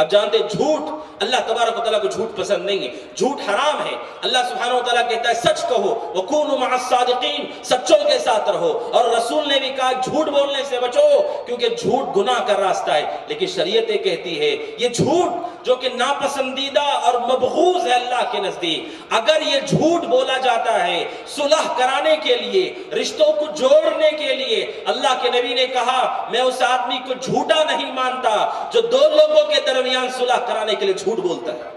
اب جانتے جھوٹ، اللہ تبارک و تعالیٰ کو جھوٹ پسند نہیں ہے، جھوٹ حرام ہے۔ اللہ سبحانہ وتعالیٰ کہتا ہے سچ کہو، وَكُونُوا مَعَ الصَّادِقِينَ، سچوں کے ساتھ رہو، اور رسول نے بھی کہا جھوٹ بولنے سے بچو کیونکہ جھوٹ گناہ کا راستہ ہے۔ لیکن شریعت کہتی ہے یہ جھوٹ جو کہ ناپسندیدہ اور مبغوض ہے اللہ کے نزدیک، اگر یہ جھوٹ بولا جاتا ہے صلح کرانے کے لیے، رشتوں کو جوڑنے کے لیے، اللہ کے نبی نے کہا میں اس آدمی کو جھوٹا نہیں مانتا جو دو لوگوں کے درمیان درمیان صلح کرانے کے لیے جھوٹ بولتا ہے؟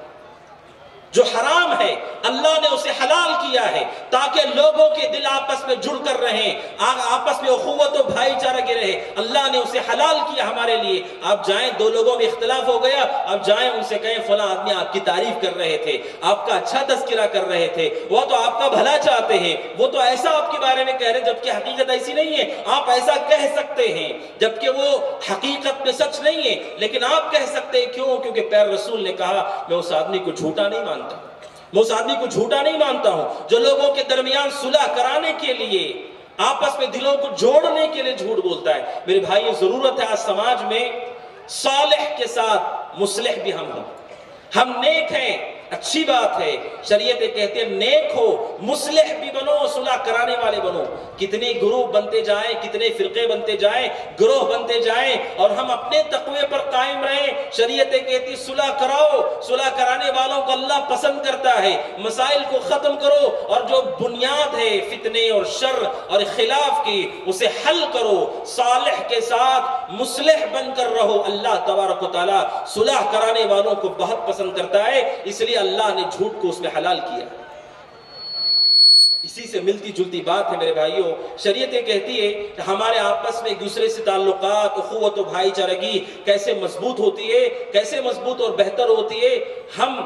جو حرام ہے اللہ نے اسے حلال کیا ہے تاکہ لوگوں کے دل آپس میں جڑ کر رہیں، آپس میں اخوت و بھائی چارہ کے رہے، اللہ نے اسے حلال کیا ہمارے لیے۔ آپ جائیں، دو لوگوں میں اختلاف ہو گیا، آپ جائیں ان سے کہیں فلاں آدمی آپ کی تعریف کر رہے تھے، آپ کا اچھا تذکرہ کر رہے تھے، وہ تو آپ کا بھلا چاہتے ہیں، وہ تو ایسا آپ کے بارے میں کہہ رہے ہیں جبکہ حقیقت ایسی نہیں ہے۔ آپ ایسا کہہ سکتے ہیں جبکہ وہ حقیقت میں سچ نہیں ہے، لیکن آپ کہہ سکتے ہیں کیوں؟ کیونکہ پیارے رسول نے کہا میں اس آدمی کو جھوٹا نہیں مانتا، میں اس آدمی کو جھوٹا نہیں مانتا ہوں جو لوگوں کے درمیان صلح کرانے کے لیے، آپس میں دلوں کو جوڑنے کے لیے جھوٹ بولتا ہے۔ میرے بھائیو، ضرورت ہے آج سماج میں صالح کے ساتھ مصلح بھی ہم ہوں۔ ہم نیک ہیں، اچھی بات ہے، شریعت کہتے ہیں نیک ہو، مصلح بھی بنو، صلح کرانے والے بنو۔ کتنے گروہ بنتے جائیں، کتنے فرقے بنتے جائیں، گروہ بنتے جائیں، اور ہم اپنے تقوی پر قائم رہیں۔ شریعت کہتی صلح کراؤ، صلح کرانے والوں کو اللہ پسند کرتا ہے۔ مسائل کو ختم کرو، اور جو بنیاد ہے فتنے اور شر اور خلاف کی اسے حل کرو، صالح کے ساتھ مصلح بن کر رہو۔ اللہ تبارک و تعالیٰ صلح کرانے والوں کو بہت پسند کرتا ہے، اس لیے اللہ نے جھوٹ کو اس میں حلال کیا۔ اسی سے ملتی جلتی بات ہے میرے بھائیوں، شریعت کہتی ہے کہ ہمارے آپس میں ایک دوسرے سے تعلقات، اخوت و بھائی چارگی کیسے مضبوط ہوتی ہے، کیسے مضبوط اور بہتر ہوتی ہے۔ ہم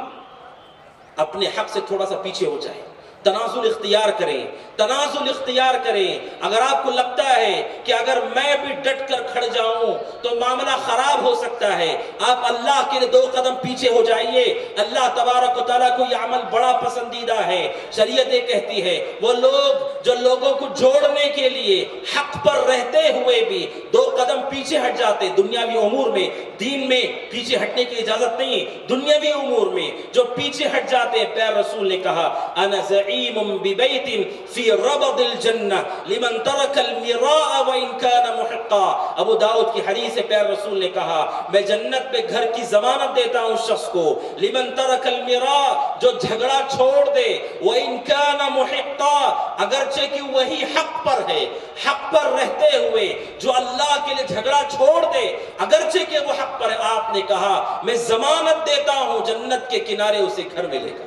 اپنے حق سے تھوڑا سا پیچھے ہو جائیں، تنازل اختیار کریں، تنازل اختیار کریں۔ اگر آپ کو لگتا ہے کہ اگر میں بھی ڈٹ کر کھڑ جاؤں تو معاملہ خراب ہو سکتا ہے، آپ اللہ کے لیے 2 قدم پیچھے ہو جائیے۔ اللہ تبارک و تعالیٰ کو یہ عمل بڑا پسندیدہ ہے۔ شریعت کہتی ہے وہ لوگ جو لوگوں کو جوڑنے کے لیے حق پر رہتے ہوئے بھی 2 قدم پیچھے ہٹ جاتے، دنیاوی امور میں، دین میں پیچھے ہٹنے کی اجازت نہیں، دنیاوی امور میں جو پیچھے ہٹ جاتے ہیں، پیارے رسول نے کہا انا زعیم ببیت فی ربض الجنہ لمن ترک المراء وان کان محقا۔ ابو داؤد کی حدیث ہے، پیارے رسول نے کہا میں جنت میں گھر کی ضمانت دیتا ہوں اس شخص کو، لمن ترک المراء، جو جھگڑا چھوڑ دے، وان کان محقا، اگرچہ کہ وہی حق پر ہے، حق پر رہتے ہوئے جو اللہ کے لیے جھگڑا چھوڑ دے، اگرچہ کہ وہ حق پر ہے، آپ نے کہا میں ضمانت دیتا ہوں جنت کے کنارے اسے گھر ملے گا،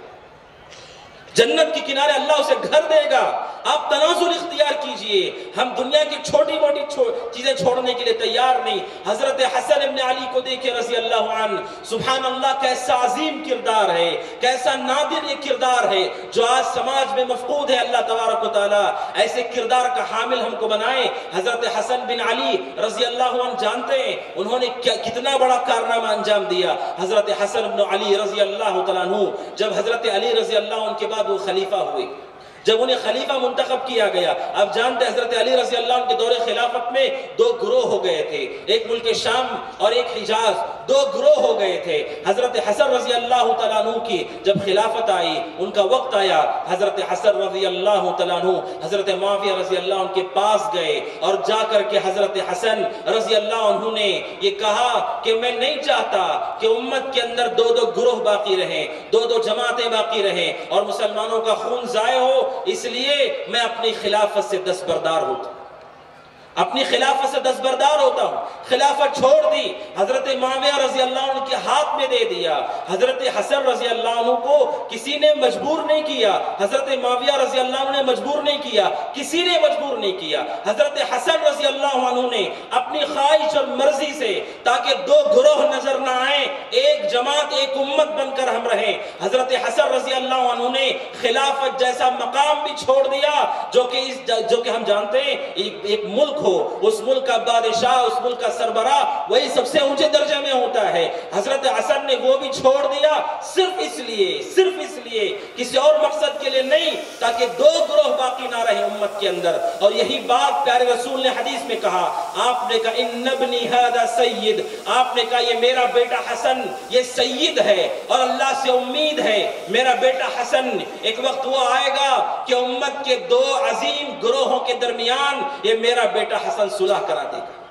جنت کے کنارے اللہ اسے گھر دے گا۔ آپ تنازل اختیار کیجئے۔ ہم دنیا کی چھوٹی موٹی چیزیں چھوڑنے کے لیے تیار نہیں۔ حضرت حسن ابن علی کو دیکھیں رضی اللہ عنہ، سبحان اللہ کیسا عظیم کردار ہے، کیسا نادر یہ کردار ہے جو آج سماج میں مفقود ہے۔ اللہ تبارک و تعالیٰ ایسے کردار کا حامل ہم کو بنائے۔ حضرت حسن بن علی رضی اللہ عنہ جانتے ہیں انہوں نے کتنا بڑا کارنامہ انجام دیا۔ حضرت حسن بن علی رضی اللہ تعالیٰ عنہ جب حضرت علی رضی اللہ عنہ کے بعد وہ خلیفہ ہوئے، جب انہیں خلیفہ منتخب کیا گیا، آپ جانتے ہیں حضرت علی رضی اللہ عنہ کے دور خلافت میں 2 گروہ ہو گئے تھے، ایک ملک شام اور ایک حجاز، 2 گروہ ہو گئے تھے۔ حضرت حسن رضی اللہ تعالیٰ عنہ کی جب خلافت آئی، ان کا وقت آیا، حضرت حسن رضی اللہ تعالیٰ عنہ حضرت معاویہ رضی اللہ عنہ کے پاس گئے اور جا کر کے حضرت حسن رضی اللہ عنہ نے یہ کہا کہ میں نہیں چاہتا کہ امت کے اندر 2 گروہ باقی رہیں، 2 جماعتیں باقی رہیں اور مسلمانوں کا خون ضائع ہو، اس لیے میں اپنی خلافت سے دستبردار ہوتا ہوں، اپنی خلافت سے دستبردار ہوتا ہوں۔ خلافت چھوڑ دی، حضرت معاویہ رضی اللہ عنہ کے ہاتھ میں دے دیا۔ حضرت حسن رضی اللہ عنہ کو کسی نے مجبور نہیں کیا، حضرت معاویہ رضی اللہ عنہ نے مجبور نہیں کیا، کسی نے مجبور نہیں کیا۔ حضرت حسن رضی اللہ عنہ نے اپنی خواہش اور مرضی سے، تاکہ 2 گروہ نظر نہ آئیں، ایک جماعت ایک امت بن کر ہم رہیں، حضرت حسن رضی اللہ عنہ نے خلافت جیسا مقام بھی چھوڑ دیا جو کہ ہم جانتے ہیں ایک ملک ہو، اس ملک کا بادشاہ، اس ملک کا سربراہ وہی سب سے اونچے درجے میں ہوتا ہے۔ حضرت حسن نے وہ بھی چھوڑ دیا صرف اس لیے کسی اور مقصد کے لیے نہیں، تاکہ 2 گروہ باقی نہ رہے امت کے اندر۔ اور یہی بات پیارے رسول نے حدیث میں کہا، آپ نے کہا ان ابنی ھذا سید، آپ نے کہا یہ میرا بیٹا حسن یہ سید ہے، اور اللہ سے امید ہے میرا بیٹا حسن ایک وقت وہ آئے گا کہ امت کے 2 عظیم گروہوں کے درمیان یہ میرا بیٹا حسن صلح کرا دے گا۔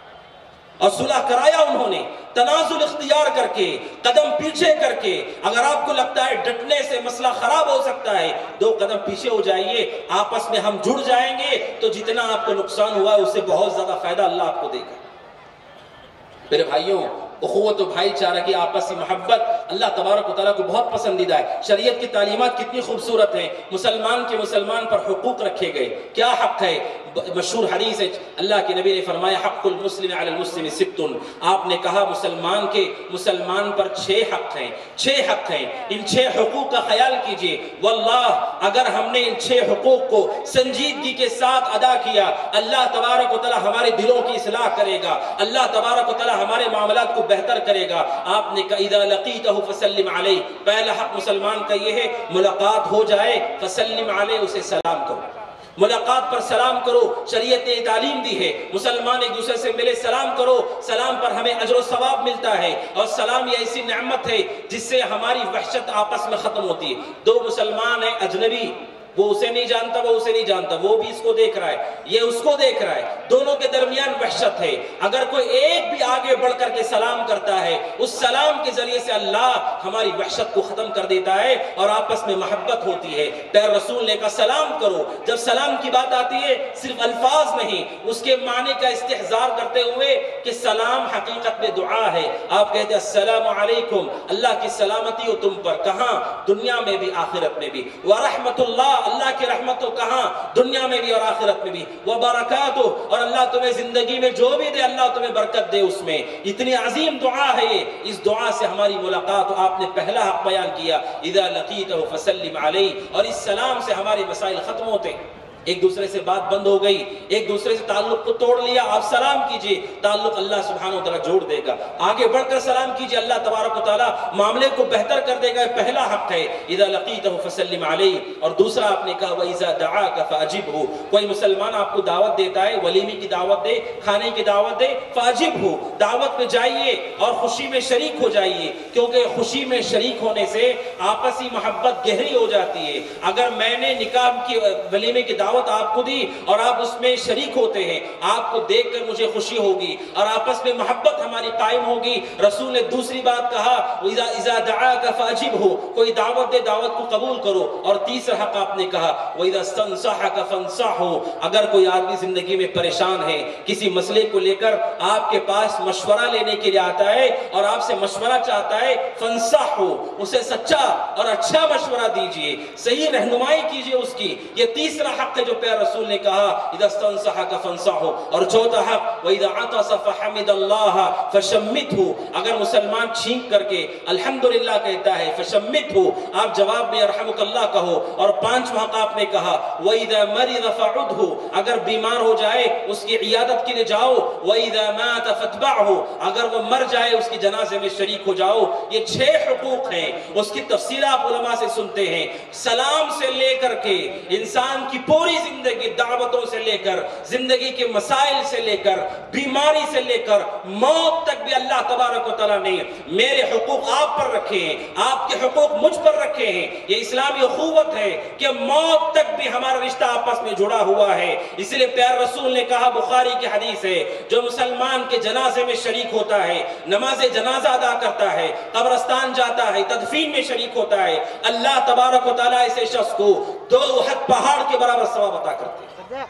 اور صلح کرایا انہوں نے، تنازل اختیار کر کے، قدم پیچھے کر کے۔ اگر آپ کو لگتا ہے ڈٹنے سے مسئلہ خراب ہو سکتا ہے، 2 قدم پیچھے ہو جائیے، آپس میں ہم جڑ جائیں گے تو جتنا آپ کو نقصان ہوا ہے اس سے بہت زیادہ فائدہ اللہ آپ کو دے گا۔ میرے بھائیوں، اخوت و بھائی چارہ کی آپسی محبت اللہ تبارک و تعالیٰ کو بہت پسندیدہ ہے۔ شریعت کی تعلیمات کتنی خوبصورت ہیں، مسلمان کے مسلمان پر حقوق رکھے گئے، کیا حق ہے؟ مشہور حدیث ہے، اللہ کے نبی نے فرمایا حق المسلم علی المسلم ست، آپ نے کہا مسلمان کے مسلمان پر 6 حق ہیں، 6 حق ہیں، ان 6 حقوق کا خیال کیجئے۔ واللہ اگر ہم نے ان 6 حقوق کو سنجیدگی کے ساتھ ادا کیا، اللہ تبارک و تعالی ہمارے دلوں کی اصلاح کرے گا، اللہ تبارک و تعالی ہمارے معاملات کو بہتر کرے گا۔ آپ نے کہا اذا لقیتہ فسلم علیہ، پہلا حق مسلمان کا یہ ہے ملاقات ہو جائے فسلم علیہ، اسے سلام کرو، ملاقات پر سلام کرو۔ شریعت نے تعلیم دی ہے مسلمان ایک دوسرے سے ملے سلام کرو، سلام پر ہمیں اجر و ثواب ملتا ہے، اور سلام یہ ایسی نعمت ہے جس سے ہماری وحشت آپس میں ختم ہوتی ہے۔ 2 مسلمان ہیں اجنبی، وہ اسے نہیں جانتا، وہ اسے نہیں جانتا، وہ بھی اس کو دیکھ رہا ہے، یہ اس کو دیکھ رہا ہے، دونوں کے درمیان وحشت ہے۔ اگر کوئی ایک بھی آگے بڑھ کر کے سلام کرتا ہے، اس سلام کے ذریعے سے اللہ ہماری وحشت کو ختم کر دیتا ہے اور آپس میں محبت ہوتی ہے۔ پیارے رسول نے کہا سلام کرو۔ جب سلام کی بات آتی ہے صرف الفاظ نہیں، اس کے معنی کا استحضار کرتے ہوئے کہ سلام حقیقت میں دعا ہے۔ آپ کہتے ہیں السلام علیکم، اللہ کی سلامتی ہو تم پر، کہاں؟ دنیا میں بھی آخرت میں بھی۔ ورحمت اللہ، اللہ کی رحمت ہو کہاں؟ دنیا میں بھی اور آخرت میں بھی۔ وبرکاتہ، اور اللہ تمہیں زندگی میں جو بھی دے اللہ تمہیں برکت دے اس میں۔ اتنی عظیم دعا ہے یہ، اس دعا سے ہماری ملاقات ہو۔ آپ نے پہلا حق بیان کیا اذا لقیتہ فسلم علیہ، اور اس سلام سے ہمارے مسائل ختم ہوتے۔ ایک دوسرے سے بات بند ہو گئی، ایک دوسرے سے تعلق کو توڑ لیا، آپ سلام کیجئے، تعلق اللہ سبحانہ وتعالیٰ جوڑ دے گا۔ آگے بڑھ کر سلام کیجئے، اللہ تبارک و تعالیٰ معاملے کو بہتر کر دے گا۔ پہلا حق ہے اذا لقیتہ فسلم علیہ، اور دوسرا آپ نے کہا وَإِذَا دَعَاكَ فَأَجِبْهُ، کوئی مسلمان آپ کو دعوت دیتا ہے، ولیمے کی دعوت دے، کھانے کی دعوت دے، فَأَجِبْهُ، دعوت میں جائیے اور خوشی میں شریک ہو جائیے، کیونکہ خوشی میں شریک ہونے سے آپسی محبت گہری ہو جاتی ہے۔ اگر میں نے نکاح کی ولیمے کی دعوت آپ کو دی اور آپ اس میں شریک ہوتے ہیں، آپ کو دیکھ کر مجھے خوشی ہوگی اور آپس میں محبت ہماری قائم ہوگی۔ رسول نے دوسری بات کہا اذا دعاك فاجبه، کوئی دعوت دے دعوت کو قبول کرو، اور تیسرا حق آپ نے کہا واذا استنصحك فانصحه، اگر کوئی آدمی زندگی میں پریشان ہے، کسی مسئلے کو لے کر آپ کے پاس مشورہ لینے کے لیے آتا ہے اور آپ سے مشورہ چاہتا ہے، فانصحه، اسے سچا اور اچھا مشورہ دیجئے، صحیح رہنمائی کیجئے اس کی۔ یہ تیسرا حق ہے جو پیارے رسول نے کہا اذا استنصحك فانصحه۔ اور چوتھا حق واذا عطس فحمد الله فشمته، اگر مسلمان چھینک کر کے الحمدللہ کہتا ہے فشمته، آپ جواب میں یرحمک اللہ کہو۔ اور پانچواں حق آپ نے کہا واذا مرض فعده، اگر بیمار ہو جائے اس کی عیادت کے لیے جاؤ، واذا مات فاتبعه، اگر وہ مر جائے اس کی جنازے میں شریک ہو جاؤ۔ یہ 6 حقوق ہیں، اس کی تفصیل آپ علماء سے سنتے ہیں۔ سلام سے لے کر کے انسان کی پوری زندگی، دعوتوں سے لے کر زندگی کے مسائل سے لے کر بیماری سے لے کر موت تک بھی اللہ تبارک و تعالیٰ نے میرے حقوق آپ پر رکھے ہیں، آپ کے حقوق مجھ پر رکھے ہیں۔ یہ اسلامی اخوت ہے کہ موت تک بھی ہمارا رشتہ آپس میں جڑا ہوا ہے۔ اس لیے پیارے رسول نے کہا، بخاری کی حدیث ہے، جو مسلمان کے جنازے میں شریک ہوتا ہے، نماز جنازہ ادا کرتا ہے، قبرستان جاتا ہے، تدفین میں شریک ہوتا ہے، اللہ تبارک و تعالیٰ ایسے شخص کو 2 احد پہاڑ کے برابر ثواب عطا کرتے ہیں۔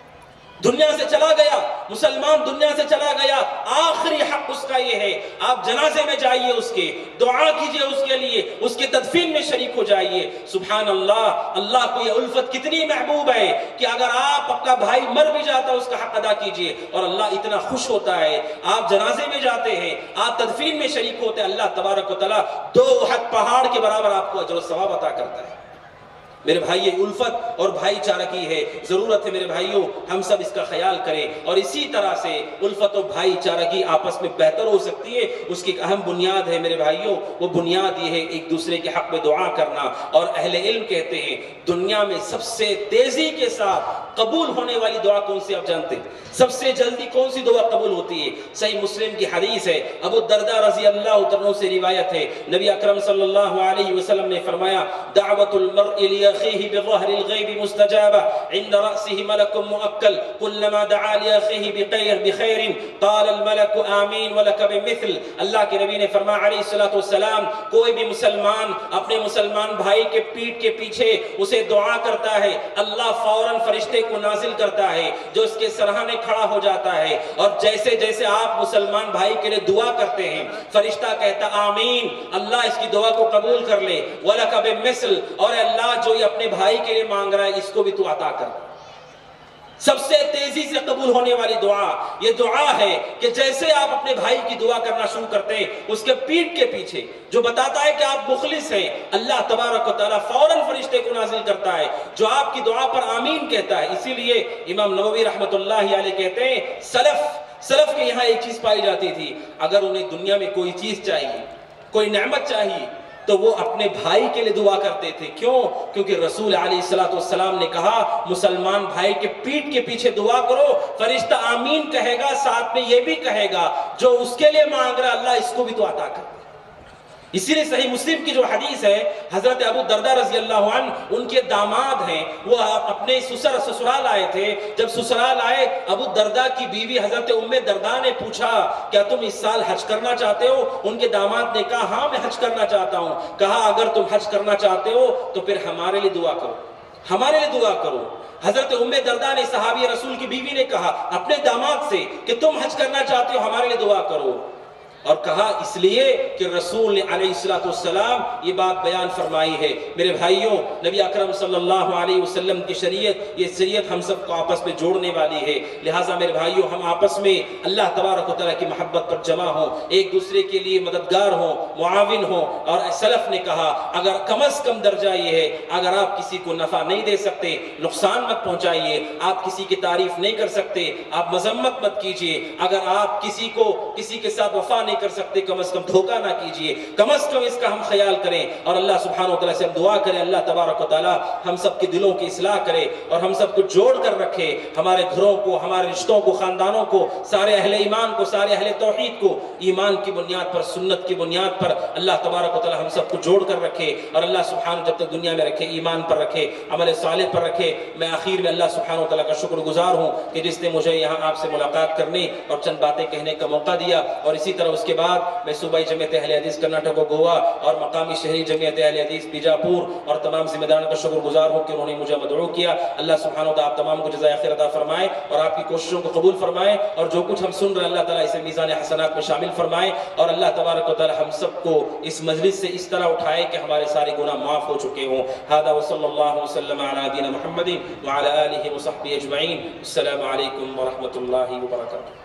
دنیا سے چلا گیا، مسلمان دنیا سے چلا گیا، آخری حق اس کا یہ ہے آپ جنازے میں جائیے، اس کے دعا کیجئے، اس کے لیے اس کے تدفین میں شریک ہو جائیے۔ سبحان اللہ، اللہ کو یہ الفت کتنی محبوب ہے کہ اگر آپ کا بھائی مر بھی جاتا اس کا حق ادا کیجئے، اور اللہ اتنا خوش ہوتا ہے۔ آپ جنازے میں جاتے ہیں، آپ تدفین میں شریک ہوتے ہیں، اللہ تبارک و تعالیٰ 2 احد پہاڑ کے برابر آپ کو اجر و ثواب عطا کرتا ہے۔ میرے بھائی، یہ الفت اور بھائی چارہ کی ہے، ضرورت ہے میرے بھائیوں ہم سب اس کا خیال کریں، اور اسی طرح سے الفت و بھائی چارہ کی آپس میں بہتر ہو سکتی ہے۔ اس کی ایک اہم بنیاد ہے میرے بھائیوں، وہ بنیاد یہ ہے ایک دوسرے کے حق میں دعا کرنا۔ اور اہل علم کہتے ہیں دنیا میں سب سے تیزی کے ساتھ قبول ہونے والی دعا کون سی آپ جانتے ہیں؟ سب سے جلدی کون سی دعا قبول ہوتی ہے؟ صحیح مسلم کی حدیث ہے، ابو الدرداء رضی اللہ عنہ سے روایت ہے، نبی اکرم صلی اللہ علیہ وسلم نے فرمایا دعوت المرء لأخيه بظهر الغيب مستجابة عند رأسه ملك مؤكل كلما دعا لأخيه بخير قال الملك آمین ولک بمثل. اللہ کے نبی نے فرمایا علیہ الصلوۃ والسلام کوئی بھی مسلمان اپنے مسلمان بھائی کے پیٹھ کے پیچھے اسے دعا کرتا ہے اللہ فوراً فرشتے کو نازل کرتا ہے جو اس کے سرہانے کھڑا ہو جاتا ہے اور جیسے جیسے آپ مسلمان بھائی کے لیے دعا کرتے ہیں فرشتہ کہتا آمین اللہ اس کی دعا کو قبول کر لے وَلَكَ بِمِثْلِ اور اللہ جو یہ اپنے بھائی کے لیے مانگ رہا ہے اس کو بھی تو عطا کر. سب سے تیزی سے قبول ہونے والی دعا یہ دعا ہے کہ جیسے آپ اپنے بھائی کی دعا کرنا شروع کرتے ہیں اس کے پیٹھ کے پیچھے جو بتاتا ہے کہ آپ مخلص ہیں اللہ تبارک و تعالیٰ فوراً فرشتے کو نازل کرتا ہے جو آپ کی دعا پر آمین کہتا ہے. اسی لیے امام نووی رحمۃ اللہ علیہ کہتے ہیں سلف کے یہاں ایک چیز پائی جاتی تھی اگر انہیں دنیا میں کوئی چیز چاہیے کوئی نعمت چاہیے تو وہ اپنے بھائی کے لیے دعا کرتے تھے. کیوں؟ کیونکہ رسول علیہ السلام نے کہا مسلمان بھائی کے پیٹھ کے پیچھے دعا کرو فرشتہ آمین کہے گا ساتھ میں یہ بھی کہے گا جو اس کے لیے مانگ رہا اللہ اس کو بھی تو عطا کر. اسی لیے صحیح مسلم کی جو حدیث ہے حضرت ابو دردہ رضی اللہ عنہ ان کے داماد ہیں وہ اپنے سسرال آئے تھے. جب سسرال آئے ابو دردہ کی بیوی حضرت ام دردہ نے پوچھا کیا تم اس سال حج کرنا چاہتے ہو؟ ان کے داماد نے کہا ہاں میں حج کرنا چاہتا ہوں. کہا اگر تم حج کرنا چاہتے ہو تو پھر ہمارے لیے دعا کرو ہمارے لیے دعا کرو. حضرت ام دردہ نے صحابی رسول کی بیوی نے کہا اپنے داماد سے کہ تم حج کرنا چاہتے ہو ہمارے لیے دعا کرو اور کہا اس لیے کہ رسول نے علیہ السلام یہ بات بیان فرمائی ہے. میرے بھائیوں نبی اکرم صلی اللہ علیہ وسلم کی شریعت یہ شریعت ہم سب کو آپس میں جوڑنے والی ہے. لہٰذا میرے بھائیوں ہم آپس میں اللہ تبارک و تعالیٰ کی محبت پر جمع ہوں ایک دوسرے کے لیے مددگار ہوں معاون ہوں. اور سلف نے کہا اگر کم از کم درجہ یہ ہے اگر آپ کسی کو نفع نہیں دے سکتے نقصان مت پہنچائیے آپ کسی کی تعریف نہیں کر سکتے آپ مذمت مت کیجیے اگر آپ کسی کے ساتھ وفا نہیں کر سکتے کم از کم دھوکہ نہ کیجئے کم از کم اس کا ہم خیال کریں اور اللہ سبحانہ وتعالی سے ہم دعا کریں اللہ تبارک و تعالی ہم سب کے دلوں کی اصلاح کرے اور ہم سب کو جوڑ کر رکھے ہمارے گھروں کو ہمارے رشتوں کو خاندانوں کو سارے اہل ایمان کو سارے اہل توحید کو ایمان کی بنیاد پر سنت کی بنیاد پر اللہ تبارک و تعالی ہم سب کو جوڑ کر رکھے اور اللہ سبحانہ جب تک دنیا میں رکھے ایمان پر رکھے عمل صالح پر رکھے. میں آخر میں اللہ سبحانہ و تعالی کا شکر گزار ہوں کہ جس نے مجھے یہاں آپ سے ملاقات کرنے اور چند باتیں کہنے کا موقع دیا اور اسی طرح اس کے بعد میں صوبائی جمعیت اہل حدیث کرناٹک و گوا اور مقامی شہری جمعیت اہل حدیث بیجاپور اور تمام ذمہ داروں کا شکر گزار ہوں کہ انہوں نے مجھے مدعو کیا. اللہ سبحانہ و تعالی آپ تمام کو جزائے خیر عطا فرمائے اور آپ کی کوششوں کو قبول فرمائے اور جو کچھ ہم سن رہے ہیں اللہ تعالیٰ اسے میزان حسنات میں شامل فرمائے اور اللہ تبارک و تعالی ہم سب کو اس مجلس سے اس طرح اٹھائے کہ ہمارے سارے گناہ معاف ہو چکے ہوں. ھذا وصلی اللہ وسلم علی نبینا محمد وعلی آلہ وصحبہ اجمعین. السلام علیکم ورحمۃ اللہ وبرکاتہ.